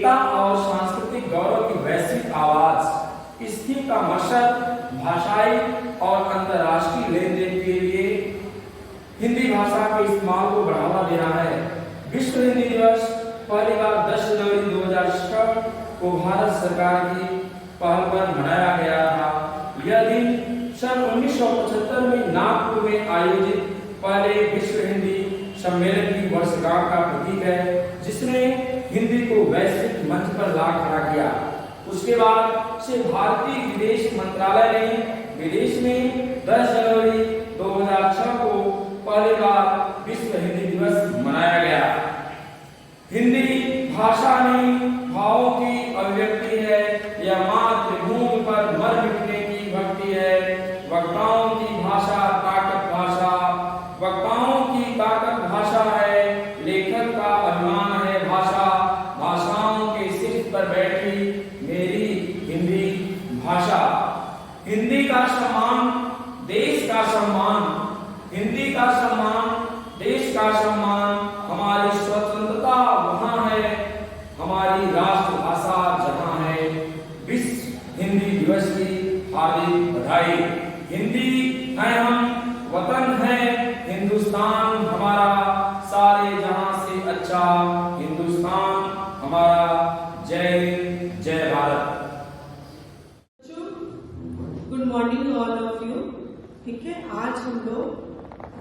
एकता और सांस्कृतिक गौरव की वैश्विक आवाज। इस थीम का मकसद भाषाई और अंतर्राष्ट्रीय लेन देन के लिए हिंदी भाषा के इस्तेमाल को बढ़ावा देना है। विश्व हिंदी दिवस पहली बार 10 जनवरी 2006 को भारत सरकार की पहल पर मनाया गया था। यह दिन सन 1975 में नागपुर में आयोजित पहले विश्व हिंदी सम्मेलन की वर्षगांठ का प्रतीक है, जिसने हिंदी को वैश्विक मंच पर ला खड़ा किया। उसके बाद से भारतीय विदेश मंत्रालय ने विदेश में 10 जनवरी 2006 को पहली बार विश्व हिंदी दिवस मनाया गया। हिंदी भाषा में भावों की अभिव्यक्ति है। यह मातृभूमि पर मर मिटने की भक्ति है। वक्ताओं की भाषा ताकत भाषा, वक्ताओं की ताकत भाषा है। लेखक का अभिमान है भाषा। भाषाओं के सिर पर बैठी मेरी हिंदी भाषा। हिंदी का सम्मान देश का सम्मान, हिंदी का सम्मान देश का सम्मान। हमारी स्वतंत्रता वहाँ है, हमारी राष्ट्रभाषा जहाँ है। विश्व हिंदी दिवस की हार्दिक बधाई। हिंदी है हम, वतन है हिंदुस्तान हमारा, सारे जहां से अच्छा हिंदुस्तान हमारा। जय हिंद, जय Bharat. Good morning all of you. ठीक है, आज हम लोग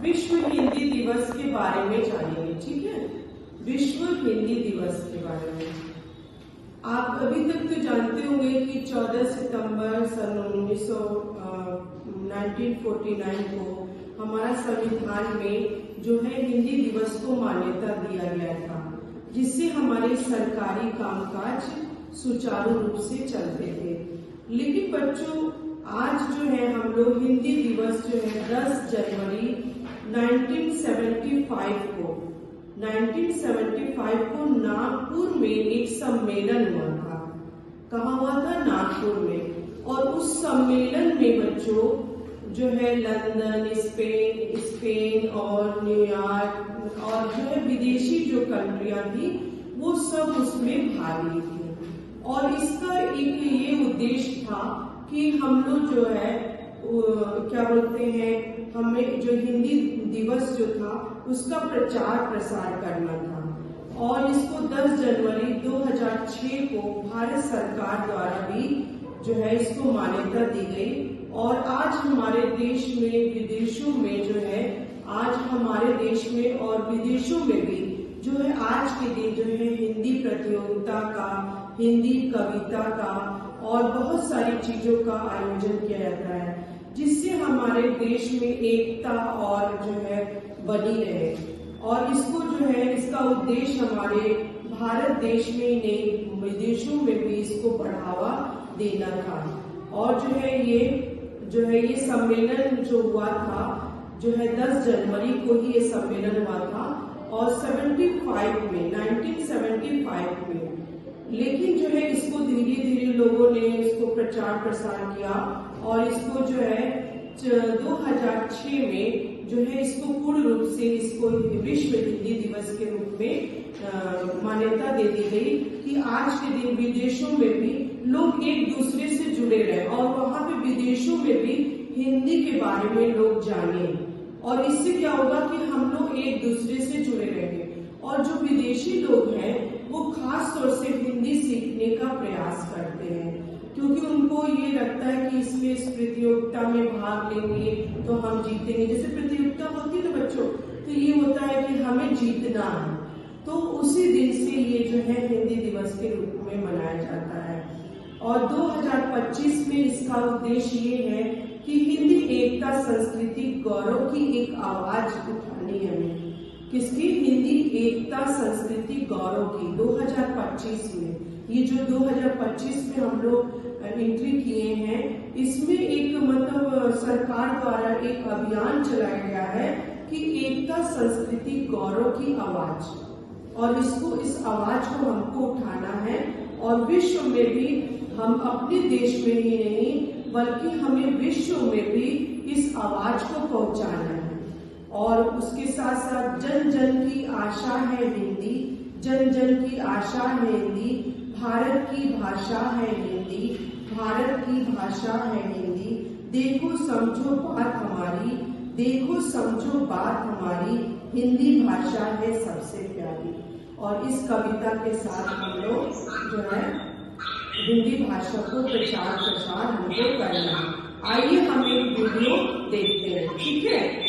विश्व हिंदी दिवस के बारे में जानेंगे। ठीक है, विश्व हिंदी दिवस के बारे में आप अभी तक तो जानते होंगे कि 14 सितंबर सन 1949 को हमारा संविधान में जो है हिंदी दिवस को मान्यता दिया गया था, जिससे हमारे सरकारी कामकाज सुचारू रूप से चलते थे। लेकिन बच्चों, आज जो है हम लोग हिंदी दिवस जो है 10 जनवरी 1975 को नागपुर में एक सम्मेलन हुआ था। कहाँ हुआ था? नागपुर में। और उस सम्मेलन में बच्चों जो है लंदन, स्पेन और न्यूयॉर्क और जो है विदेशी जो कंट्रियां थी वो सब उसमें भाग ली थी। और इसका एक ये उद्देश्य था कि हम लोग जो है क्या बोलते हैं, हमें जो हिंदी दिवस जो था उसका प्रचार प्रसार करना था। और इसको 10 जनवरी 2006 को भारत सरकार द्वारा भी जो है इसको मान्यता दी गई। और आज हमारे देश में, विदेशों में जो है, आज हमारे देश में और विदेशों में भी जो है आज के दिन जो है हिंदी प्रतियोगिता का, हिंदी कविता का और बहुत सारी चीजों का आयोजन किया जाता है, जिससे हमारे देश में एकता और जो है बनी रहे। और इसको जो है इसका उद्देश्य हमारे भारत देश में ही नहीं, विदेशों में भी इसको बढ़ावा देना था। और जो है ये सम्मेलन जो हुआ था जो है 10 जनवरी को ही ये सम्मेलन हुआ था और 1975 में। लेकिन जो है इसको धीरे धीरे लोगों ने इसको प्रचार प्रसार किया और इसको जो है 2006 में जो है इसको पूर्ण रूप से इसको विश्व हिंदी दिवस के रूप में मान्यता दे दी गई कि आज के दिन विदेशों में भी लोग एक दूसरे से जुड़े रहे और वहां पे विदेशों में भी हिंदी के बारे में लोग जाने। और इससे क्या होगा कि हम लोग एक दूसरे से जुड़े रहेंगे और जो विदेशी लोग हैं वो खास तौर से हिंदी सीखने का प्रयास करते हैं, क्योंकि उनको ये लगता है कि इसमें इस प्रतियोगिता में भाग लेंगे तो हम जीतेंगे। जैसे प्रतियोगिता होती है ना बच्चों, तो ये होता है कि हमें जीतना है। तो उसी दिन से ये जो है हिंदी दिवस के रूप में मनाया जाता है। और 2025 में इसका उद्देश्य ये है कि हिंदी एकता, संस्कृति, गौरव की एक आवाज उठानी है हमें। किसकी? हिंदी एकता, संस्कृति, गौरव की। 2025 में ये जो 2025 में हम लोग एंट्री किए हैं, इसमें एक मतलब सरकार द्वारा एक अभियान चलाया गया है कि एकता, संस्कृति, गौरव की आवाज। और इस आवाज को हमको उठाना है और विश्व में भी, हम अपने देश में ही नहीं बल्कि हमें विश्व में भी इस आवाज को पहुंचाना है। और उसके साथ साथ जन जन की आशा है हिंदी, जन जन की आशा है हिंदी, भारत की भाषा है हिंदी, भारत की भाषा है हिंदी। देखो समझो बात हमारी, देखो समझो बात हमारी, हिंदी भाषा है सबसे प्यारी। और इस कविता के साथ हम लोग जो है हिंदी भाषा को प्रचार प्रसार हमको करना है। आइए हम एक वीडियो देखते हैं, ठीक है।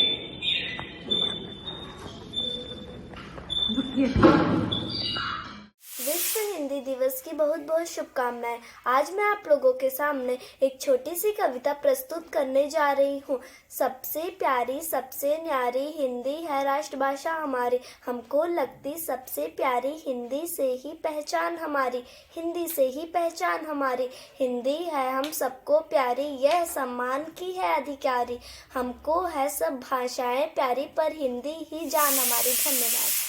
विश्व हिंदी दिवस की बहुत बहुत शुभकामनाएं। आज मैं आप लोगों के सामने एक छोटी सी कविता प्रस्तुत करने जा रही हूँ। सबसे प्यारी सबसे न्यारी हिंदी है राष्ट्रभाषा हमारी, हमको लगती सबसे प्यारी हिंदी से ही पहचान हमारी, हिंदी से ही पहचान हमारी। हिंदी है हम सबको प्यारी, यह सम्मान की है अधिकारी, हमको है सब भाषाएं प्यारी पर हिंदी ही जान हमारी। धन्यवाद।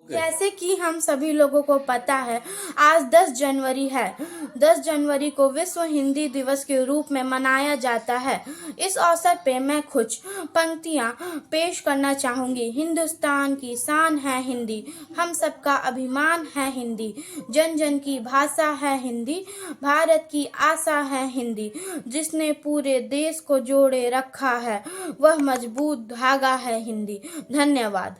जैसे कि हम सभी लोगों को पता है, आज 10 जनवरी है। 10 जनवरी को विश्व हिंदी दिवस के रूप में मनाया जाता है। इस अवसर पे मैं कुछ पंक्तियां पेश करना चाहूँगी। हिंदुस्तान की शान है हिंदी, हम सबका अभिमान है हिंदी, जन जन की भाषा है हिंदी, भारत की आशा है हिंदी, जिसने पूरे देश को जोड़े रखा है वह मजबूत धागा है हिंदी। धन्यवाद।